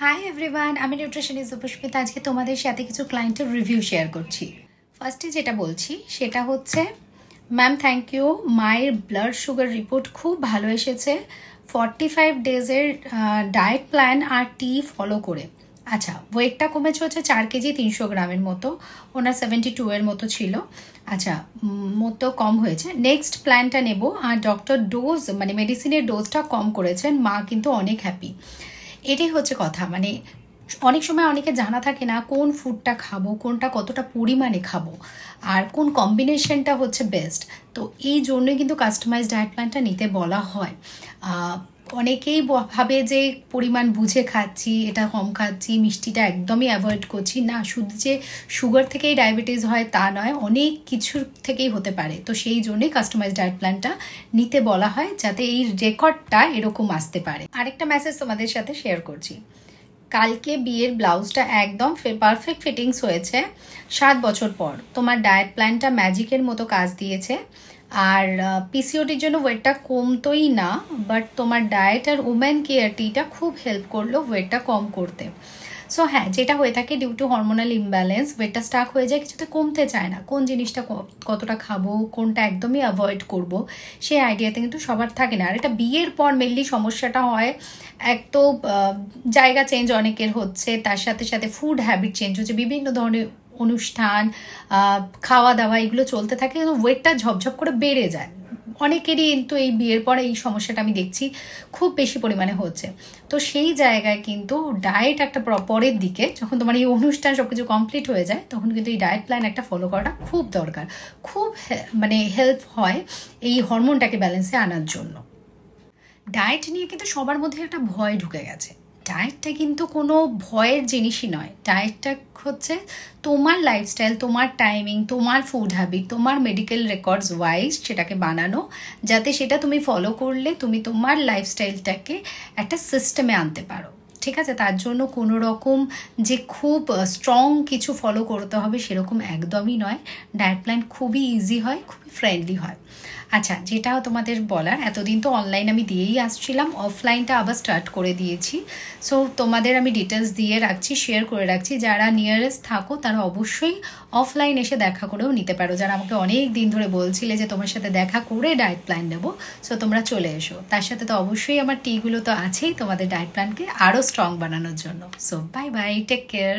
Hi everyone, আমি nutritionist সুপুষ্পিতা। আজকে তোমাদের সাথে কিছু ক্লায়েন্টের রিভিউ শেয়ার করছি। ফার্স্টে যেটা বলছি সেটা হচ্ছে, ম্যাম থ্যাংক ইউ, মায়ের ব্লাড সুগার রিপোর্ট খুব ভালো এসেছে 45 ডেজের ডায়েট প্ল্যান আর টি ফলো করে। আচ্ছা, ওয়েটটা কমেছে হচ্ছে 4 কেজি 300 গ্রামের মতো, ওনার 72 এর মতো ছিল। আচ্ছা, মতো কম হয়েছে। নেক্সট প্ল্যানটা নেব। আর ডক্টর ডোজ মানে মেডিসিনের ডোজটা কম করেছেন, মা কিন্তু অনেক হ্যাপি। এটাই হচ্ছে কথা। মানে অনেক সময় অনেকে জানা থাকে না কোন ফুডটা খাবো, কোনটা কতটা পরিমাণে খাবো, আর কোন কম্বিনেশনটা হচ্ছে বেস্ট। তো এই জন্যই কিন্তু কাস্টমাইজ ডায়েট প্ল্যানটা নিতে বলা হয়। অনেকেই ভাবে যে পরিমাণ বুঝে খাচ্ছি, এটা কম খাচ্ছি, মিষ্টিটা একদমই অ্যাভয়েড করছি। না, শুধু যে সুগার থেকেই ডায়াবেটিস হয় তা নয়, অনেক কিছুর থেকেই হতে পারে। তো সেই জন্যই কাস্টমাইজ ডায়েট প্ল্যানটা নিতে বলা হয়, যাতে এই রেকর্ডটা এরকম আসতে পারে। আরেকটা মেসেজ তোমাদের সাথে শেয়ার করছি। কালকে বিয়ের ব্লাউজটা একদম পারফেক্ট ফিটিংস হয়েছে 7 বছর পর। তোমার ডায়েট প্ল্যানটা ম্যাজিকের মতো কাজ দিয়েছে। আর পিসিওডির জন্য ওয়েটটা কমতোই না, বাট তোমার ডায়েট আর উমেন কেয়ার টিটা খুব হেল্প করলো ওয়েটটা কম করতে। সো হ্যাঁ, যেটা হয়ে থাকে ডিউ টু হরমোনাল ইমব্যালেন্স, ওয়েটটা স্টাক হয়ে যায়, কিছুতে কমতে চায় না। কোন জিনিসটা কতটা খাবো, কোনটা একদমই অ্যাভয়েড করব, সেই আইডিয়াতে কিন্তু সবার থাকে না। আর এটা বিয়ের পর মেনলি সমস্যাটা হয়। এক তো জায়গা চেঞ্জ অনেকের হচ্ছে, তার সাথে সাথে ফুড হ্যাবিট চেঞ্জ হচ্ছে, বিভিন্ন ধরনের অনুষ্ঠান, খাওয়া দাওয়া এগুলো চলতে থাকে, কিন্তু ওয়েটটা ঝপঝপ করে বেড়ে যায়। অনেকেরই কিন্তু এই বিয়ের পরে এই সমস্যাটা আমি দেখছি খুব বেশি পরিমাণে হচ্ছে। তো সেই জায়গায় কিন্তু ডায়েট একটা পরের দিকে, যখন তোমার এই অনুষ্ঠান সব কিছু কমপ্লিট হয়ে যায়, তখন কিন্তু এই ডায়েট প্ল্যান একটা ফলো করাটা খুব দরকার। খুব মানে হেল্প হয় এই হরমোনটাকে ব্যালেন্সে আনার জন্য। ডায়েট নিয়ে কিন্তু সবার মধ্যে একটা ভয় ঢুকে গেছে। ডায়েটটা কিন্তু কোনো ভয়ের জিনিসই নয়। ডায়েটটা হচ্ছে তোমার লাইফস্টাইল, তোমার টাইমিং, তোমার ফুড হ্যাবিট, তোমার মেডিকেল রেকর্ডস ওয়াইজ সেটাকে বানানো, যাতে সেটা তুমি ফলো করলে তুমি তোমার লাইফস্টাইলটাকে একটা সিস্টেমে আনতে পারো। ঠিক আছে? তার জন্য কোনো রকম যে খুব স্ট্রং কিছু ফলো করতে হবে সেরকম একদমই নয়। ডায়েট প্ল্যান খুবই ইজি হয়, খুবই ফ্রেন্ডলি হয়। আচ্ছা, যেটাও তোমাদের বলার, এতদিন তো অনলাইন আমি দিয়েই আসছিলাম, অফলাইনটা আবার স্টার্ট করে দিয়েছি। সো তোমাদের আমি ডিটেলস দিয়ে রাখছি, শেয়ার করে রাখছি। যারা নিয়ারেস্ট থাকো তারা অবশ্যই অফলাইন এসে দেখা করেও নিতে পারো। যারা আমাকে অনেক দিন ধরে বলছিলে যে তোমার সাথে দেখা করে ডায়েট প্ল্যান নেবো, সো তোমরা চলে এসো। তার সাথে তো অবশ্যই আমার টিগুলো তো আছেই তোমাদের ডায়েট প্ল্যানকে আরও স্ট্রং বানানোর জন্য। So bye bye, take care.